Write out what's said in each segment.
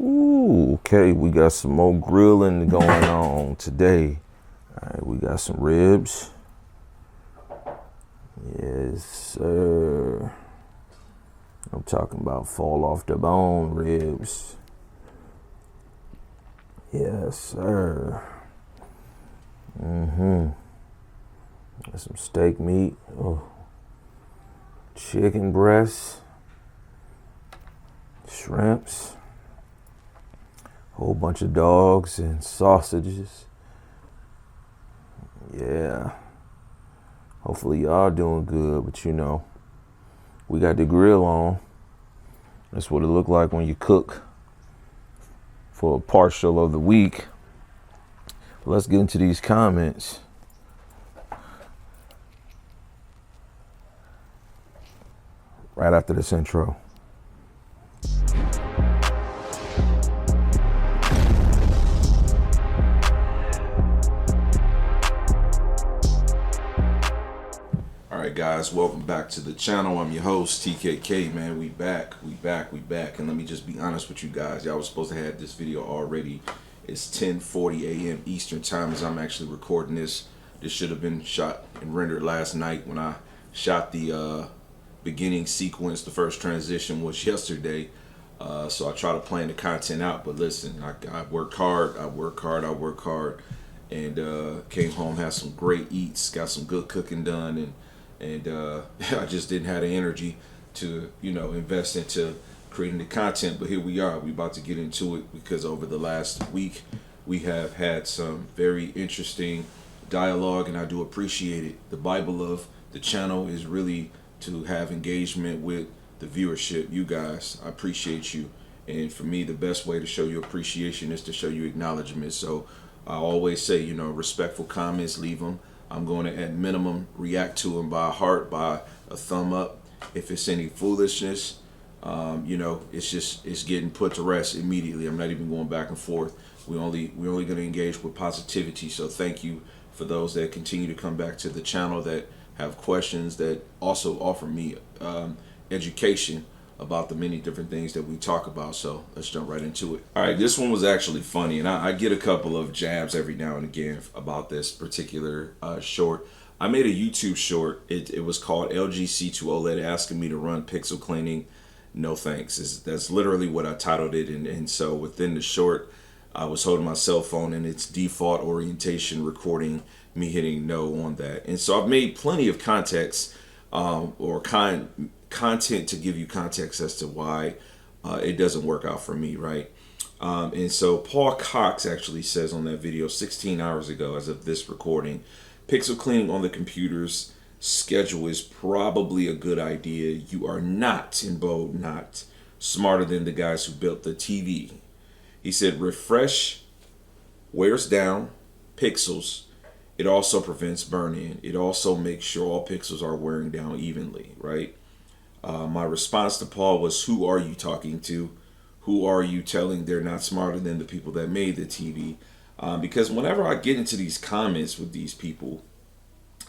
Ooh, okay, we got some more grilling going on today. All right, we got some ribs. Yes, sir. I'm talking about fall off the bone ribs. Yes, sir. Got some steak meat. Oh, chicken breasts, shrimps, whole bunch of dogs and sausages. Yeah. Hopefully y'all doing good, but we got the grill on. That's what it looked like when you cook for a partial of the week. Let's get into these comments. Right after this intro. Alright guys, welcome back to the channel. I'm your host, TKK, man. We back. And let me just be honest with you guys. Y'all was supposed to have this video already. It's 10:40 a.m. Eastern time as I'm actually recording this. This should have been shot and rendered last night when I shot the beginning sequence. The first transition was yesterday. So I try to plan the content out. But listen, I worked hard. And came home, had some great eats, got some good cooking done, and I just didn't have the energy to invest into creating the content. But here we are. We about to get into it because over the last week we have had some very interesting dialogue, and I do appreciate it. The Bible of the channel is really to have engagement with the viewership. You guys, I appreciate you, and for me the best way to show you appreciation is to show you acknowledgement. So I always say, respectful comments, leave them. I'm going to, at minimum, react to them by a heart, by a thumb up. If it's any foolishness, it's getting put to rest immediately. I'm not even going back and forth. We're only going to engage with positivity. So thank you for those that continue to come back to the channel, that have questions, that also offer me education about the many different things that we talk about. So let's jump right into it. All right, this one was actually funny, and I get a couple of jabs every now and again about this particular short. I made a YouTube short. It was called LG-C2OLED, asking me to run pixel cleaning. No thanks. That's literally what I titled it. And so within the short, I was holding my cell phone in its default orientation, recording me hitting no on that. And so I've made plenty of context content to give you context as to why it doesn't work out for me, right? And so Paul Cox actually says on that video 16 hours ago, as of this recording, pixel cleaning on the computer's schedule is probably a good idea. You are not, in bold, not smarter than the guys who built the TV. He said refresh wears down pixels. It also prevents burn-in. It also makes sure all pixels are wearing down evenly, right? My response to Paul was, who are you talking to? Who are you telling they're not smarter than the people that made the TV? Because whenever I get into these comments with these people,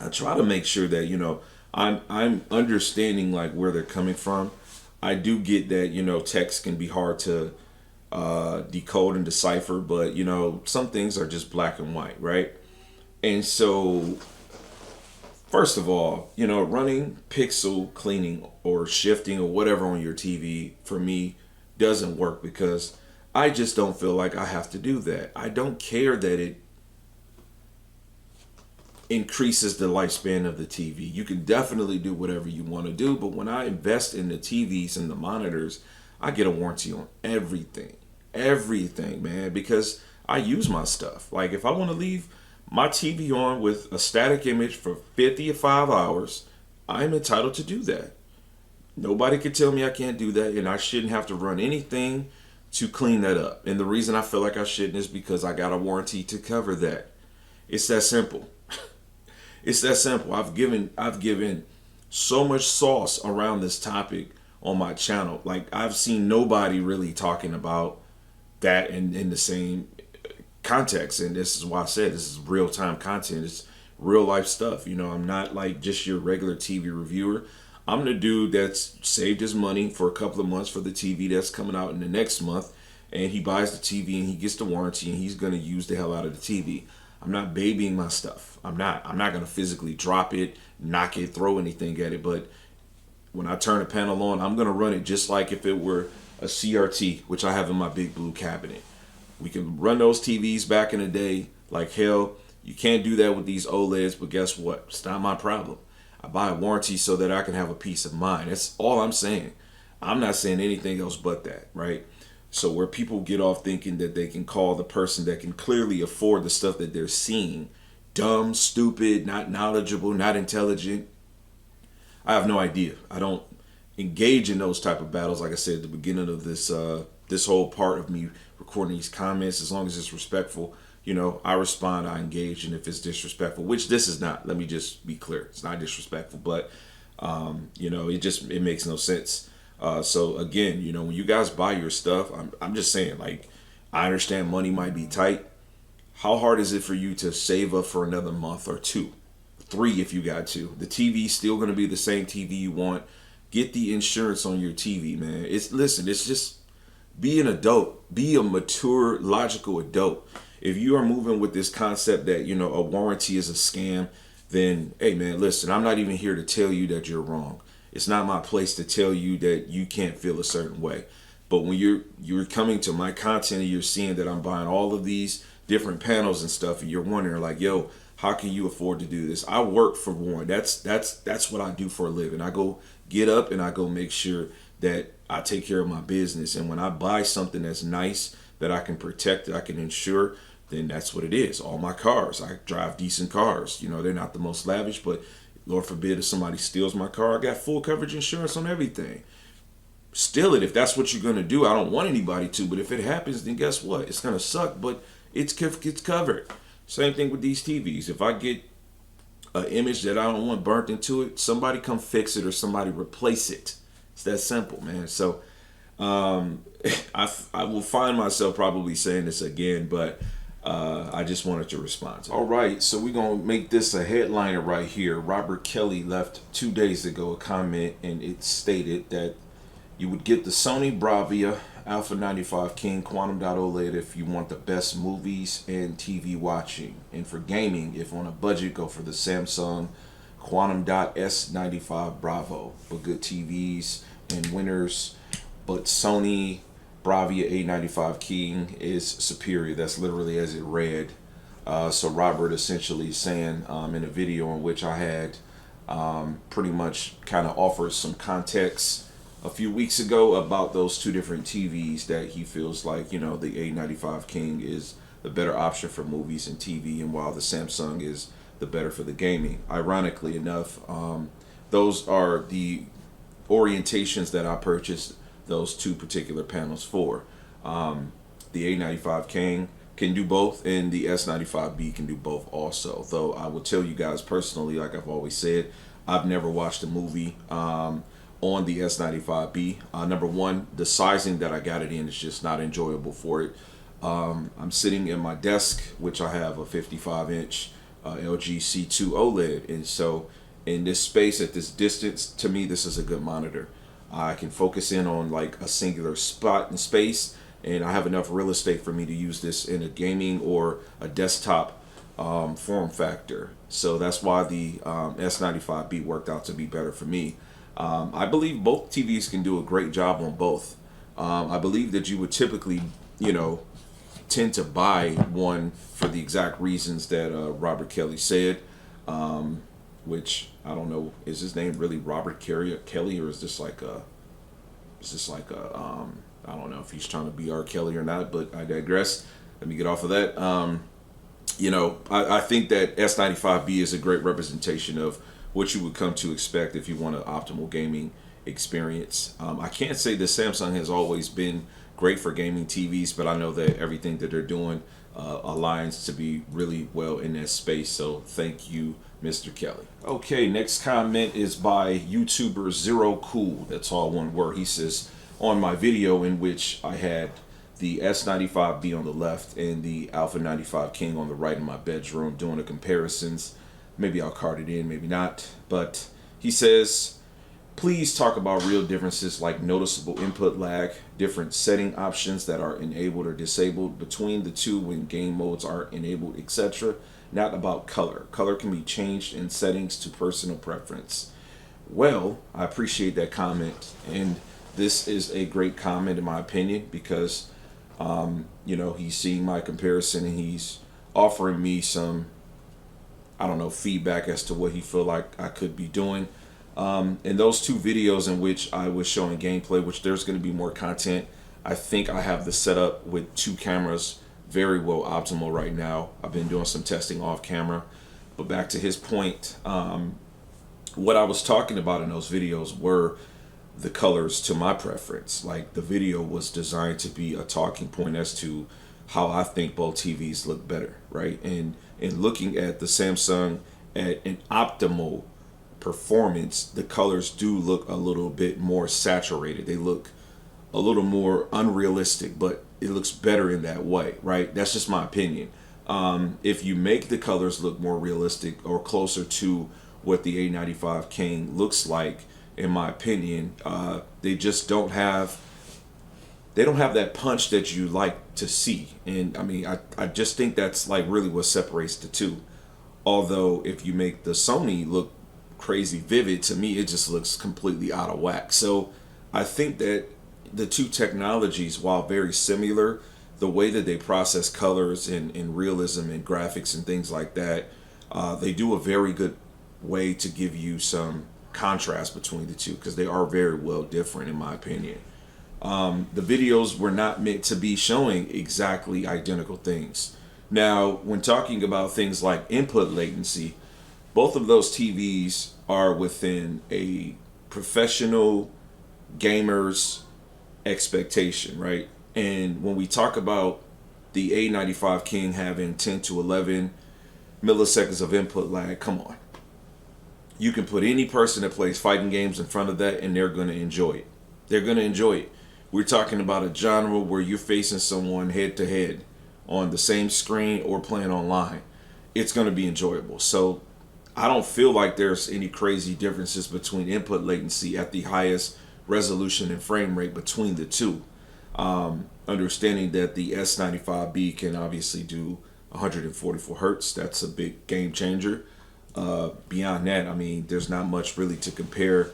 I try to make sure that, I'm understanding like where they're coming from. I do get that, text can be hard to decode and decipher, but, some things are just black and white, right? And so first of all, running pixel cleaning or shifting or whatever on your TV for me doesn't work because I just don't feel like I have to do that. I don't care that it increases the lifespan of the TV. You can definitely do whatever you want to do, but when I invest in the TVs and the monitors, I get a warranty on everything, man, because I use my stuff. Like if I want to leave my TV on with a static image for 55 hours, I'm entitled to do that. Nobody can tell me I can't do that, and I shouldn't have to run anything to clean that up. And the reason I feel like I shouldn't is because I got a warranty to cover that. It's that simple. It's that simple. I've given so much sauce around this topic on my channel. Like I've seen nobody really talking about that in the same context, and this is why I said this is real-time content. It's real life stuff. I'm not like just your regular TV reviewer. I'm the dude that's saved his money for a couple of months for the TV that's coming out in the next month, and he buys the TV and he gets the warranty and he's going to use the hell out of the TV. I'm not babying my stuff. I'm not going to physically drop it, knock it, throw anything at it. But when I turn the panel on, I'm going to run it just like if it were a CRT, which I have in my big blue cabinet. We can run those TVs back in the day like hell. You can't do that with these OLEDs, but guess what? It's not my problem. I buy a warranty so that I can have a peace of mind. That's all I'm saying. I'm not saying anything else but that, right? So where people get off thinking that they can call the person that can clearly afford the stuff that they're seeing dumb, stupid, not knowledgeable, not intelligent, I have no idea. I don't engage in those type of battles. Like I said at the beginning of this this whole part of me recording these comments, as long as it's respectful, I respond, I engage, and if it's disrespectful, which this is not, let me just be clear, it's not disrespectful, but it makes no sense. So again, when you guys buy your stuff, I'm just saying, like, I understand money might be tight. How hard is it for you to save up for another month or two, 3 if you got to? The TV's still going to be the same TV you want. Get the insurance on your TV, man. It's just be an adult, be a mature, logical adult. If you are moving with this concept that, a warranty is a scam, then, hey, man, listen, I'm not even here to tell you that you're wrong. It's not my place to tell you that you can't feel a certain way. But when you're coming to my content and you're seeing that I'm buying all of these different panels and stuff, and you're wondering like, yo, how can you afford to do this? I work for one. That's what I do for a living. I go get up and I go make sure that I take care of my business. And when I buy something that's nice, that I can protect, that I can insure, then that's what it is. All my cars, I drive decent cars. They're not the most lavish, but Lord forbid if somebody steals my car, I got full coverage insurance on everything. Steal it if that's what you're going to do. I don't want anybody to, but if it happens, then guess what? It's going to suck, but it's covered. Same thing with these TVs. If I get an image that I don't want burnt into it, somebody come fix it or somebody replace it. It's that simple, man. So I will find myself probably saying this again, but I just wanted to respond to it. All right, so we're going to make this a headliner right here. Robert Kelly left 2 days ago a comment, and it stated that you would get the Sony Bravia Alpha 95K qd-oled if you want the best movies and TV watching. And for gaming, if on a budget, go for the Samsung S95 Bravo. But good TVs and winners, but Sony Bravia A95K is superior. That's literally as it read. So Robert essentially saying in a video in which I had pretty much kind of offered some context a few weeks ago about those 2 different TVs, that he feels like, the A95K is the better option for movies and TV, and while the Samsung is the better for the gaming. Ironically enough, those are the orientations that I purchased those 2 particular panels for. The A95K can do both, and the S95B can do both also. Though I will tell you guys personally, like I've always said, I've never watched a movie on the S95B. Number one, the sizing that I got it in is just not enjoyable for it. I'm sitting in my desk, which I have a 55-inch LG C2 OLED, and so in this space, at this distance, to me, this is a good monitor. I can focus in on like a singular spot in space, and I have enough real estate for me to use this in a gaming or a desktop form factor. So that's why the S95B worked out to be better for me. I believe both TVs can do a great job on both. I believe that you would typically, tend to buy one for the exact reasons that Robert Kelly said, which I don't know, is his name really Robert Kelly, or is this like a I don't know if he's trying to be R. Kelly or not, but I digress. Let me get off of that. I think that S95B is a great representation of what you would come to expect if you want an optimal gaming experience. I can't say that Samsung has always been great for gaming TVs, but I know that everything that they're doing aligns to be really well in that space. So thank you, Mr. Kelly. Okay, next comment is by YouTuber Zero Cool. That's all one word. He says, on my video in which I had the S95B on the left and the Alpha 95K on the right in my bedroom doing the comparisons. Maybe I'll card it in, maybe not. But he says, Please talk about real differences like noticeable input lag, different setting options that are enabled or disabled between the two when game modes are enabled, etc. Not about color. Color can be changed in settings to personal preference. Well, I appreciate that comment, and this is a great comment in my opinion because he's seeing my comparison and he's offering me some, I don't know, feedback as to what he feel like I could be doing. In those two videos in which I was showing gameplay, which there's going to be more content, I think I have the setup with two cameras very well optimal right now. I've been doing some testing off camera, but back to his point, what I was talking about in those videos were the colors to my preference. Like the video was designed to be a talking point as to how I think both TVs look better, right? And in looking at the Samsung at an optimal performance, the colors do look a little bit more saturated. They look a little more unrealistic, but it looks better in that way, right? That's just my opinion. If you make the colors look more realistic or closer to what the A95K looks like, in my opinion, they just don't have that punch that you like to see. And I mean, I just think that's like really what separates the two. Although if you make the Sony look crazy vivid, to me it just looks completely out of whack. So I think that the two technologies, while very similar, the way that they process colors and realism and graphics and things like that, they do a very good way to give you some contrast between the two because they are very well different in my opinion. The videos were not meant to be showing exactly identical things. Now, when talking about things like input latency, both of those TVs are within a professional gamer's expectation, right? And when we talk about the A95K having 10 to 11 milliseconds of input lag, come on. You can put any person that plays fighting games in front of that and they're going to enjoy it. They're going to enjoy it. We're talking about a genre where you're facing someone head to head on the same screen or playing online. It's going to be enjoyable. So I don't feel like there's any crazy differences between input latency at the highest resolution and frame rate between the two. Understanding that the S95B can obviously do 144 hertz. That's a big game changer. Beyond that, I mean, there's not much really to compare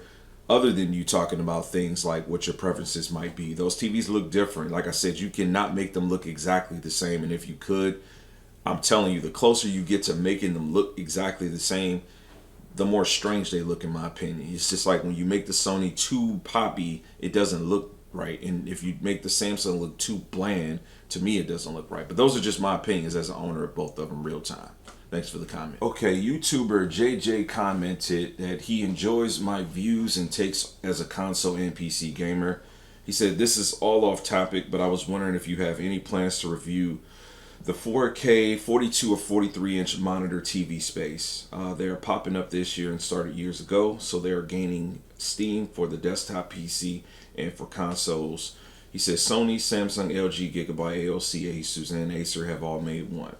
other than you talking about things like what your preferences might be. Those TVs look different. Like I said, you cannot make them look exactly the same. And if you could, I'm telling you, the closer you get to making them look exactly the same, the more strange they look, in my opinion. It's just like when you make the Sony too poppy, it doesn't look right. And if you make the Samsung look too bland, to me, it doesn't look right. But those are just my opinions as an owner of both of them real time. Thanks for the comment. Okay, YouTuber JJ commented that he enjoys my views and takes as a console and PC gamer. He said, this is all off topic, but I was wondering if you have any plans to review the 4K 42 or 43 inch monitor TV space. They are popping up this year and started years ago, so they are gaining steam for the desktop PC and for consoles. He says Sony, Samsung, LG, Gigabyte, AOC, Asus, and Acer have all made one.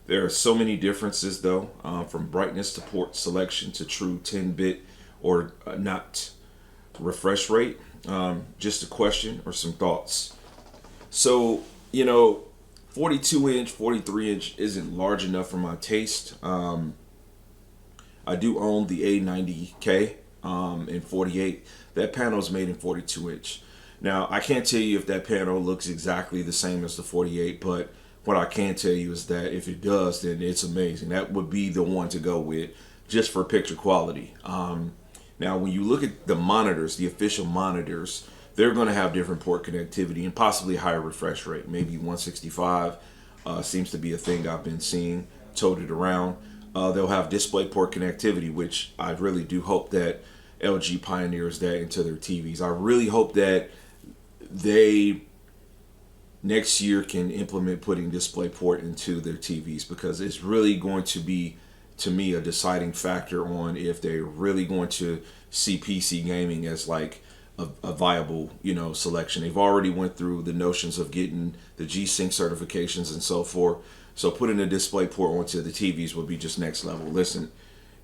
There are so many differences though, from brightness to port selection to true 10-bit or not refresh rate. Just a question or some thoughts. So, 42 inch, 43 inch isn't large enough for my taste. I do own the A90K in 48. That panel is made in 42 inch. Now, I can't tell you if that panel looks exactly the same as the 48, but what I can tell you is that if it does, then it's amazing. That would be the one to go with just for picture quality. Now, when you look at the monitors, the official monitors, they're going to have different port connectivity and possibly higher refresh rate. Maybe 165 seems to be a thing I've been seeing toted around. They'll have display port connectivity, which I really do hope that LG pioneers that into their TVs. I really hope that they next year can implement putting DisplayPort into their TVs, because it's really going to be, to me, a deciding factor on if they're really going to see PC gaming as like a viable, selection. They've already went through the notions of getting the G-Sync certifications and so forth. So putting a DisplayPort onto the TVs would be just next level. Listen,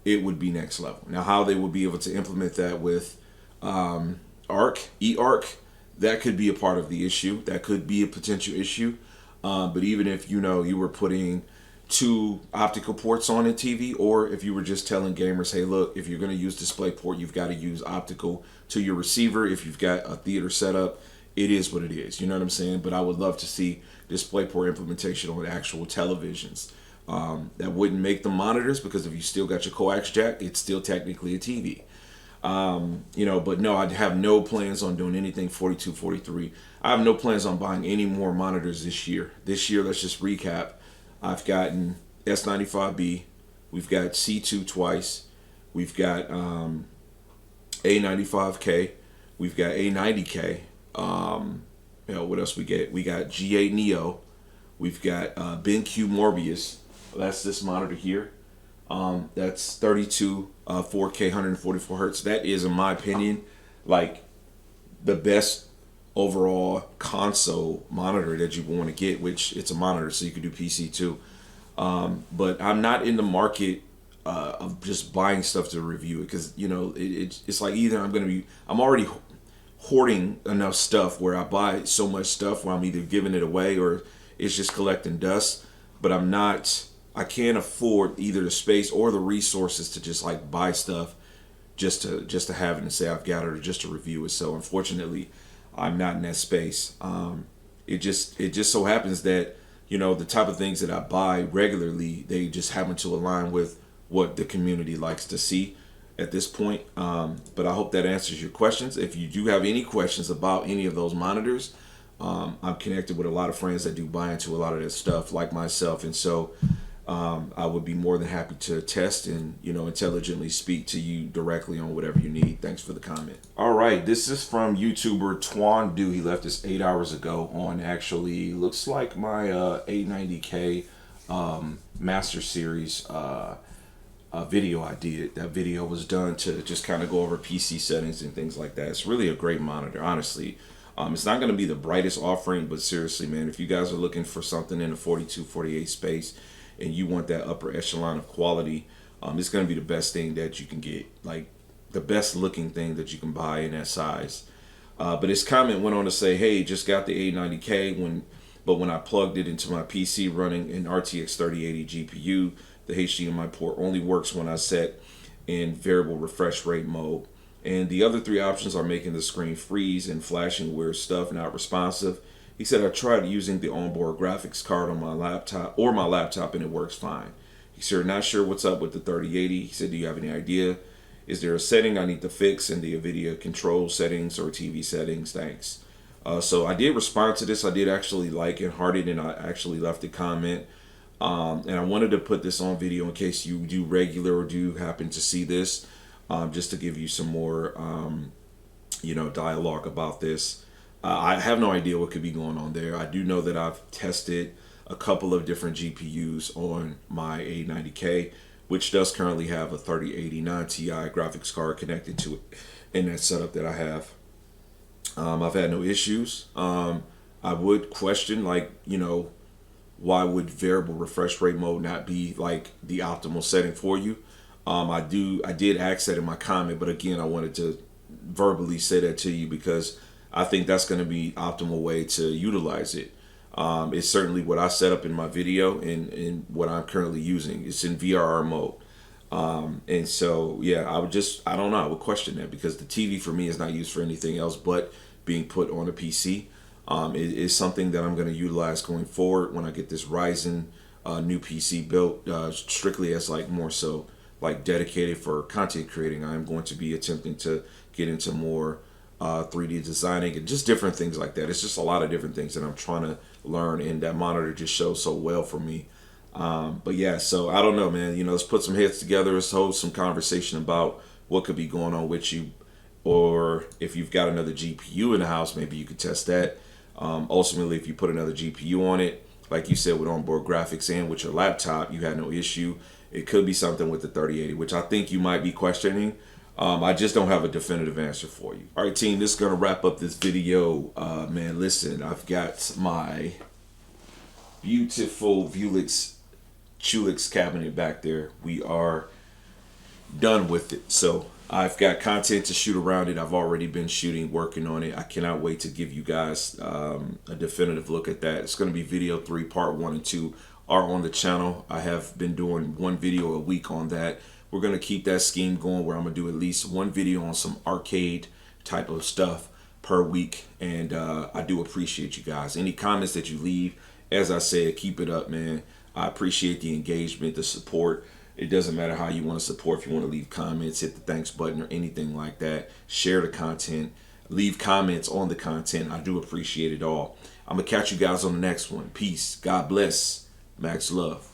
it would be next level. Now, how they will be able to implement that with eARC, that could be a part of the issue. That could be a potential issue. But even if you were putting two optical ports on a TV, or if you were just telling gamers, hey, look, if you're going to use DisplayPort, you've got to use optical to your receiver. If you've got a theater setup, it is what it is. You know what I'm saying? But I would love to see DisplayPort implementation on actual televisions. That wouldn't make them monitors, because if you still got your coax jack, it's still technically a TV. But no, I have no plans on doing anything 42, 43. I have no plans on buying any more monitors this year. This year, let's just recap. I've gotten S95B. We've got C2 twice. We've got A95K. We've got A90K. What else we get? We got G8 Neo. We've got BenQ Morbius. That's this monitor here. That's 32 4K 144 hertz. That is, in my opinion, like the best overall console monitor that you want to get, which it's a monitor, so you can do PC too. But I'm not in the market of just buying stuff to review it, because it's like either I'm already hoarding enough stuff where I buy so much stuff where I'm either giving it away or it's just collecting dust. But I can't afford either the space or the resources to just like buy stuff just to have it and say I've got it, or just to review it. So unfortunately, I'm not in that space. It just so happens that the type of things that I buy regularly, they just happen to align with what the community likes to see at this point. But I hope that answers your questions. If you do have any questions about any of those monitors, I'm connected with a lot of friends that do buy into a lot of that stuff, like myself, and so I would be more than happy to test and intelligently speak to you directly on whatever you need. Thanks for the comment. All right, this is from YouTuber Twan Do. He left this 8 hours ago on actually looks like my A90K Master Series video I did. That video was done to just kind of go over PC settings and things like that. It's really a great monitor, honestly. It's not going to be the brightest offering, but seriously, man, if you guys are looking for something in the 42, 48 space and you want that upper echelon of quality, it's going to be the best thing that you can get, like the best looking thing that you can buy in that size. But his comment went on to say, hey, just got the A90K, but when I plugged it into my PC running an RTX 3080 GPU, the HDMI port only works when I set in variable refresh rate mode. And the other three options are making the screen freeze and flashing weird stuff, not responsive. He said, I tried using the onboard graphics card on my laptop and it works fine. He said, not sure what's up with the 3080. He said, do you have any idea? Is there a setting I need to fix in the NVIDIA control settings or TV settings? Thanks. So I did respond to this. I did actually like and heart it, and I actually left a comment. And I wanted to put this on video in case you do regular or do happen to see this, just to give you some more, dialogue about this. I have no idea what could be going on there. I do know that I've tested a couple of different GPUs on my A90K, which does currently have a 3089 Ti graphics card connected to it in that setup that I have. I've had no issues. I would question, why would variable refresh rate mode not be like the optimal setting for you? I did ask that in my comment, but again, I wanted to verbally say that to you because I think that's going to be optimal way to utilize it. It's certainly what I set up in my video and what I'm currently using. It's in VRR mode. And so, yeah, I don't know. I would question that because the TV for me is not used for anything else but being put on a PC. It is something that I'm going to utilize going forward when I get this Ryzen new PC built, strictly as more so dedicated for content creating. I'm going to be attempting to get into more 3D designing and just different things like that. It's just a lot of different things that I'm trying to learn, and that monitor just shows so well for me. But yeah, so I don't know, man. Let's put some heads together. Let's hold some conversation about what could be going on with you, or if you've got another GPU in the house, maybe you could test that. Ultimately, if you put another GPU on it, like you said, with onboard graphics and with your laptop, you had no issue. It could be something with the 3080, which I think you might be questioning. I just don't have a definitive answer for you. All right, team, this is going to wrap up this video. Man, listen, I've got my beautiful Chulix cabinet back there. We are done with it. So I've got content to shoot around it. I've already been shooting, working on it. I cannot wait to give you guys a definitive look at that. It's going to be video 3, part 1 and 2 are on the channel. I have been doing 1 video a week on that. We're going to keep that scheme going where I'm going to do at least 1 video on some arcade type of stuff per week. And I do appreciate you guys. Any comments that you leave, as I said, keep it up, man. I appreciate the engagement, the support. It doesn't matter how you want to support. If you want to leave comments, hit the thanks button or anything like that. Share the content. Leave comments on the content. I do appreciate it all. I'm going to catch you guys on the next one. Peace. God bless. Max love.